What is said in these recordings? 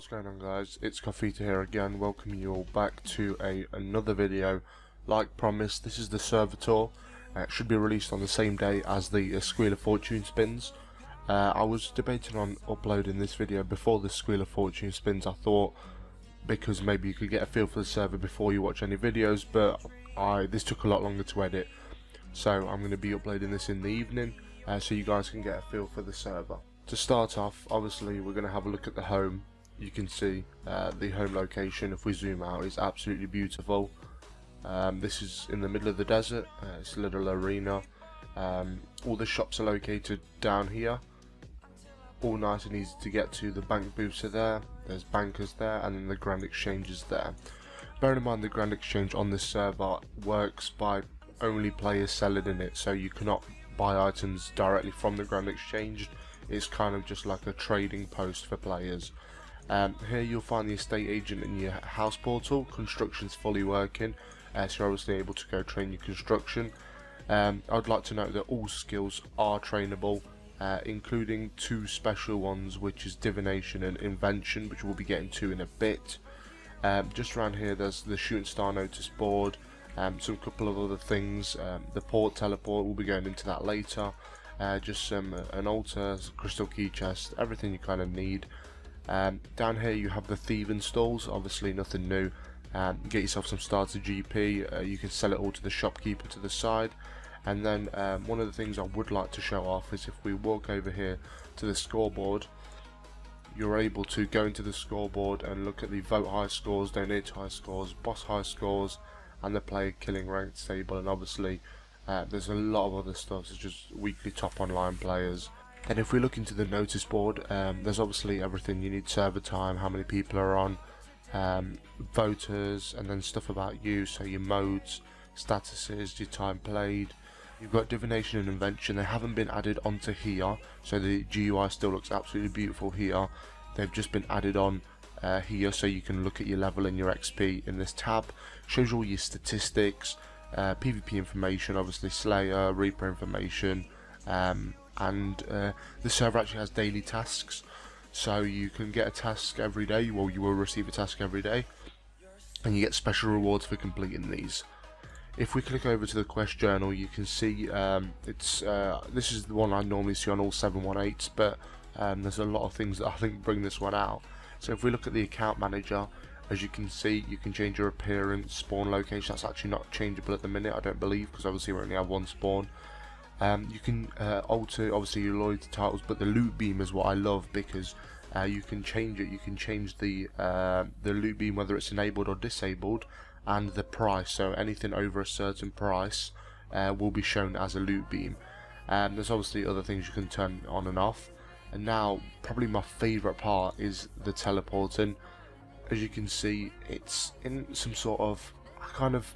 What's going on, guys? It's Coffeeta here again, welcoming you all back to another video. Like promised, this is the server tour. It should be released on the same day as the Squeal of Fortune spins. I was debating on uploading this video before the Squeal of Fortune spins. I thought because maybe you could get a feel for the server before you watch any videos, but this took a lot longer to edit, so I'm going to be uploading this in the evening so you guys can get a feel for the server. To start off, obviously we're going to have a look at the home. You can see the home location. If we zoom out, it's absolutely beautiful. This is in the middle of the desert. It's a little arena. All the shops are located down here, all nice and easy to get to. The bank booths are there, there's bankers there, and then the Grand Exchange is there. Bearing in mind the Grand Exchange on this server works by only players selling in it, so you cannot buy items directly from the Grand Exchange. It's kind of just like a trading post for players. Here you'll find the estate agent in your house portal. Construction's fully working, so you're obviously able to go train your construction. I'd like to note that all skills are trainable, including two special ones, which is divination and invention, which we'll be getting to in a bit. Just around here there's the shooting star notice board, some couple of other things. The port teleport, we'll be going into that later. Just an altar, crystal key chest, everything you kind of need. Down here you have the thieving stalls, obviously nothing new. Get yourself some starter GP, you can sell it all to the shopkeeper to the side. And then one of the things I would like to show off is if we walk over here to the scoreboard, you're able to go into the scoreboard and look at the vote high scores, donate high scores, boss high scores, and the player killing ranked table. And obviously there's a lot of other stuff, such as weekly top online players. Then if we look into the notice board, there's obviously everything you need: server time, how many people are on, voters, and then stuff about you, so your modes, statuses, your time played. You've got divination and invention. They haven't been added onto here, so the GUI still looks absolutely beautiful here. They've just been added on here, so you can look at your level and your XP in this tab. Shows you all your statistics, PvP information, obviously Slayer, Reaper information, and the server actually has daily tasks, so you can get a task every day. Well, you will receive a task every day, and you get special rewards for completing these. If we click over to the quest journal, you can see this is the one I normally see on all 718s, but there's a lot of things that I think bring this one out. So if we look at the account manager, as you can see, you can change your appearance, spawn location. That's actually not changeable at the minute, I don't believe, because obviously we only have one spawn. You can alter obviously your loyalty titles, but the loot beam is what I love, because you can change it. You can change the loot beam, whether it's enabled or disabled, and the price. So anything over a certain price will be shown as a loot beam. There's obviously other things you can turn on and off. And now probably my favourite part is the teleporting. As you can see, it's in some sort of, I kind of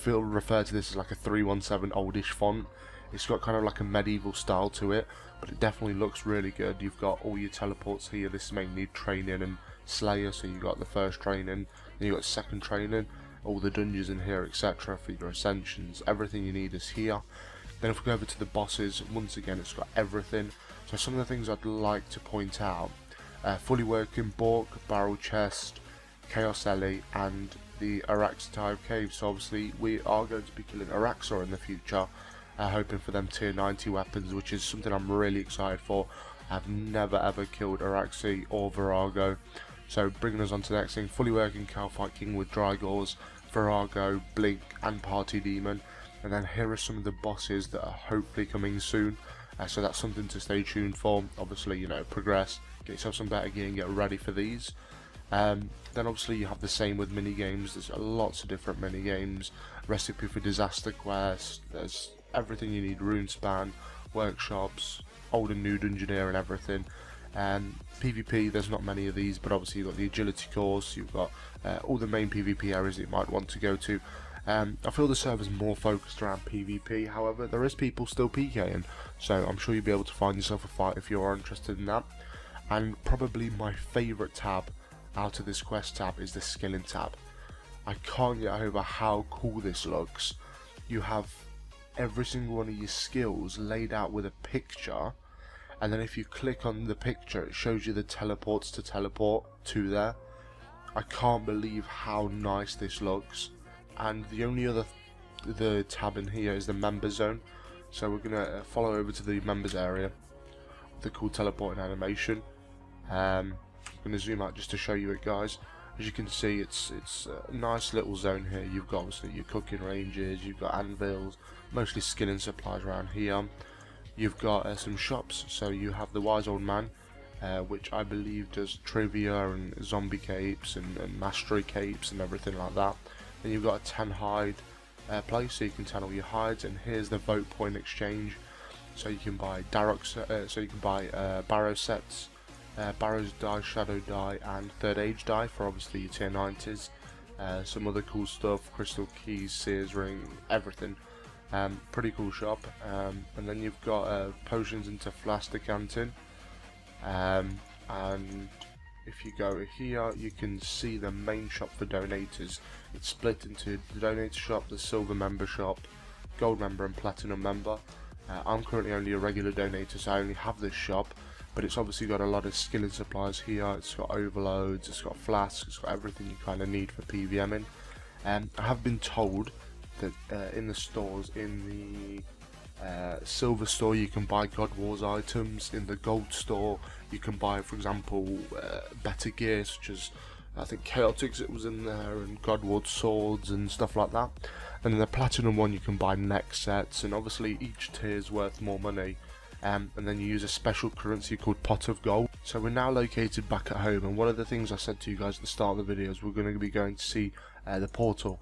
refer to this as like a 317 oldish font. It's got kind of like a medieval style to it, but it definitely looks really good. You've got all your teleports here. This may need training and Slayer, so you got the first training, then you got second training, all the dungeons in here, etc. for your ascensions. Everything you need is here. Then if we go over to the bosses, once again it's got everything. So some of the things I'd like to point out: fully working Bork, barrel chest, Chaos Ellie, and the Arraxor cave. So obviously we are going to be killing Arraxor in the future, hoping for them tier 90 weapons, which is something I'm really excited for. I've never ever killed Arraxor or Vorago. So bringing us on to the next thing: fully working Calfight King with Drygores, Vorago, Blink, and Party Demon. And then here are some of the bosses that are hopefully coming soon. So that's something to stay tuned for. Obviously, you know, progress, get yourself some better gear and get ready for these. Then obviously you have the same with minigames. There's lots of different minigames. Recipe for Disaster Quest. There's everything you need: RuneScape, workshops, old and new dungeoneering, and everything. PvP, there's not many of these, but obviously you've got the agility course, you've got all the main PvP areas that you might want to go to. I feel the server's more focused around PvP, however there is people still PKing, so I'm sure you'll be able to find yourself a fight if you are interested in that. And probably my favourite tab out of this quest tab is the skilling tab. I can't get over how cool this looks. You have every single one of your skills laid out with a picture, and then if you click on the picture, it shows you the teleports to teleport to there. I can't believe how nice this looks. And the only other the tab in here is the members zone, so we're gonna follow over to the members area, the cool teleporting animation. I'm gonna zoom out just to show you it, guys. As you can see, it's a nice little zone here. You've got obviously your cooking ranges, you've got anvils, mostly skill and supplies around here. You've got some shops, so you have the Wise Old Man, which I believe does trivia and zombie capes and mastery capes and everything like that. Then you've got a 10 hide place, so you can 10 all your hides. And here's the vote point exchange, so you can buy barrow sets, barrows die, shadow die, and third age die for obviously your tier 90s. Some other cool stuff, crystal keys, seers ring, everything. Pretty cool shop. And then you've got potions into flask decanting. And if you go here, you can see the main shop for donators. It's split into the donator shop, the silver member shop, gold member, and platinum member. I'm currently only a regular donator, so I only have this shop, but it's obviously got a lot of skill and supplies here. It's got overloads, it's got flasks, it's got everything you kind of need for PVMing. I have been told that in the stores, in the silver store you can buy God Wars items, in the gold store you can buy, for example, better gear such as I think Chaotix it was in there, and God Wars swords and stuff like that. And in the platinum one you can buy neck sets, and obviously each tier is worth more money. And then you use a special currency called Pot of Gold. So we're now located back at home, and one of the things I said to you guys at the start of the video is we're going to be going to see the portal.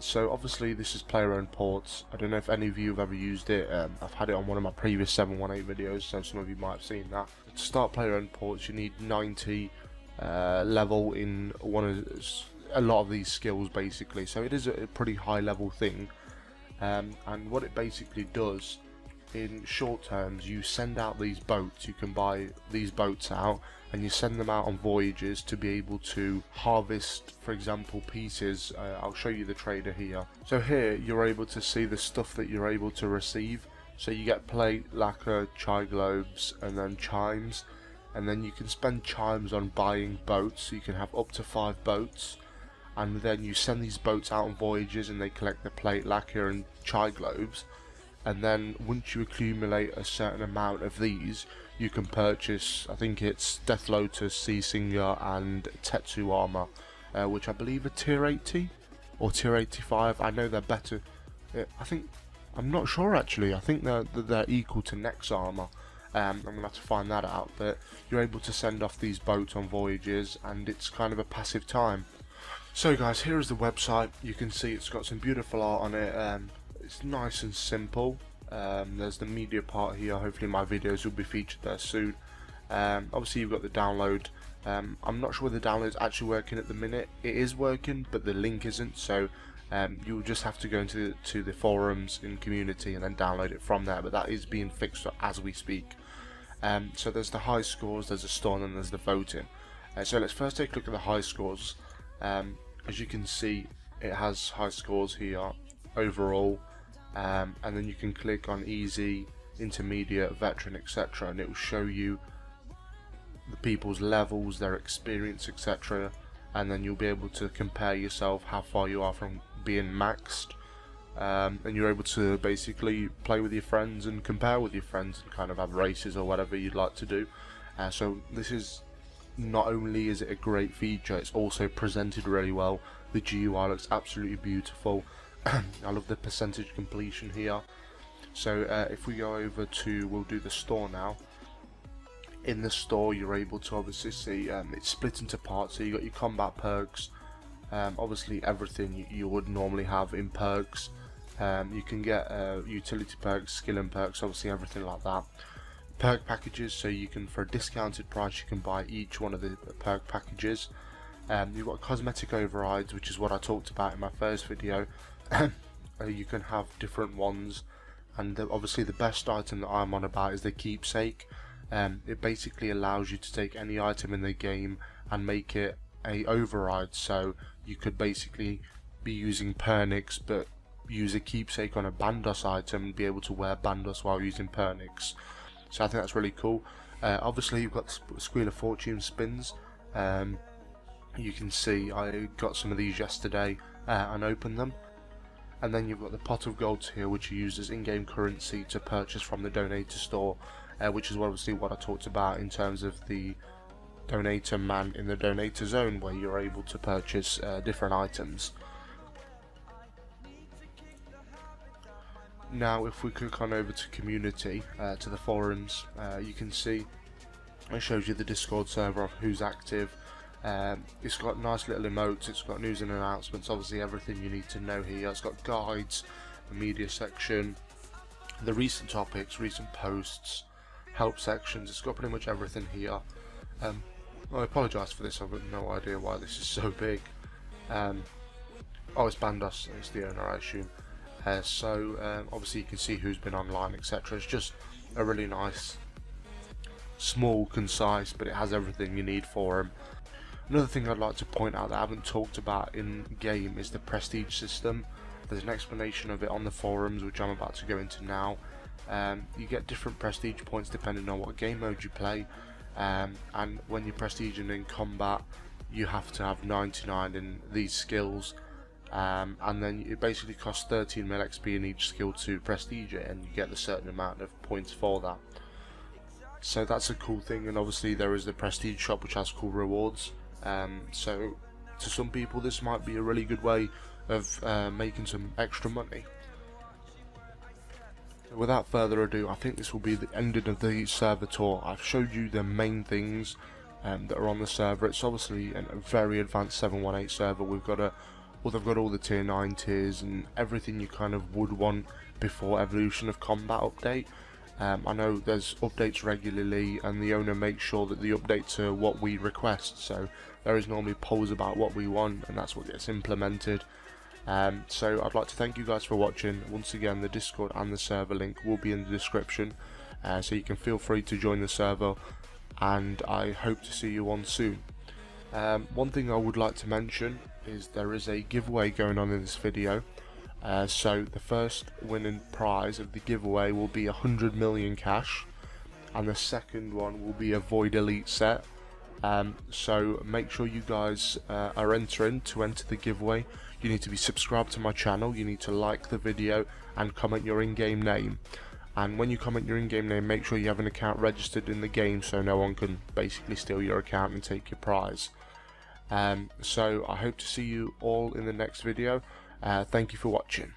So obviously this is player-owned ports. I don't know if any of you have ever used it. I've had it on one of my previous 718 videos, so some of you might have seen that. To start player-owned ports you need 90 level in a lot of these skills basically, so it is a pretty high level thing. And what it basically does, in short terms, you send out these boats. You can buy these boats out and you send them out on voyages to be able to harvest, for example, pieces. I'll show you the trader here. So here you're able to see the stuff that you're able to receive. So you get plate, lacquer, chai globes, and then chimes, and then you can spend chimes on buying boats, so you can have up to 5 boats, and then you send these boats out on voyages and they collect the plate, lacquer, and chai globes. And then once you accumulate a certain amount of these, you can purchase, I think it's Death Lotus, Sea Singer, and Tetsu armor, which I believe are tier 80 or tier 85. I know they're better. I'm not sure actually. I think they're equal to Nex armor. I'm gonna have to find that out. But you're able to send off these boats on voyages, and it's kind of a passive time. So guys, here is the website. You can see it's got some beautiful art on it. It's nice and simple. There's the media part here. Hopefully my videos will be featured there soon. Obviously you've got the download. I'm not sure whether the download is actually working at the minute. It is working, but the link isn't, so you'll just have to go into the forums in community and then download it from there, but that is being fixed as we speak. So there's the high scores, there's a store, and then there's the voting. So let's first take a look at the high scores. As you can see, it has high scores here overall. And then you can click on easy, intermediate, veteran, etc., and it will show you the people's levels, their experience, etc., and then you'll be able to compare yourself how far you are from being maxed, and you're able to basically play with your friends and compare with your friends and kind of have races or whatever you'd like to do. So this is, not only is it a great feature, it's also presented really well. The GUI looks absolutely beautiful. I love the percentage completion here. So if we go over to, we'll do the store now. In the store you're able to obviously see it's split into parts. So you got your combat perks, obviously everything you would normally have in perks. You can get utility perks, skill and perks, obviously everything like that. Perk packages, so you can, for a discounted price, you can buy each one of the perk packages. You've got cosmetic overrides, which is what I talked about in my first video. You can have different ones, and obviously the best item that I'm on about is the keepsake. It basically allows you to take any item in the game and make it a override, so you could basically be using Pernix but use a keepsake on a Bandos item and be able to wear Bandos while using Pernix. so I think that's really cool. Obviously you've got the Squeal of Fortune spins. You can see I got some of these yesterday and opened them. And then you've got the pot of golds here, which are used as in-game currency to purchase from the donator store, which is obviously what I talked about in terms of the donator man in the donator zone, where you're able to purchase different items. Now if we click on over to community, to the forums, you can see it shows you the Discord server of who's active. It's got nice little emotes, it's got news and announcements, obviously everything you need to know here. It's got guides, the media section, the recent topics, recent posts, help sections. It's got pretty much everything here. I apologise for this, I've got no idea why this is so big. Oh, it's Bandos, it's the owner, I assume. Obviously you can see who's been online, etc. It's just a really nice, small, concise, but it has everything you need for him. Another thing I'd like to point out that I haven't talked about in game is the prestige system. There's an explanation of it on the forums, which I'm about to go into now. You get different prestige points depending on what game mode you play, and when you're prestiging in combat you have to have 99 in these skills, and then it basically costs 13 mil XP in each skill to prestige it, and you get a certain amount of points for that. So that's a cool thing, and obviously there is the prestige shop which has cool rewards. So to some people this might be a really good way of making some extra money. Without further ado, I think this will be the ending of the server tour. I've showed you the main things that are on the server. It's obviously a very advanced 718 server. They've got all the tier 9 tiers and everything you kind of would want before Evolution of Combat update. I know there's updates regularly, and the owner makes sure that the updates are what we request, so there is normally polls about what we want, and that's what gets implemented. So I'd like to thank you guys for watching. Once again, the Discord and the server link will be in the description, so you can feel free to join the server, and I hope to see you on soon. One thing I would like to mention is there is a giveaway going on in this video. So the first winning prize of the giveaway will be 100 million cash, and the second one will be a Void Elite set. So make sure you guys are entering to enter the giveaway. You need to be subscribed to my channel, you need to like the video and comment your in-game name. And when you comment your in-game name, make sure you have an account registered in the game so no one can basically steal your account and take your prize. So I hope to see you all in the next video. Thank you for watching.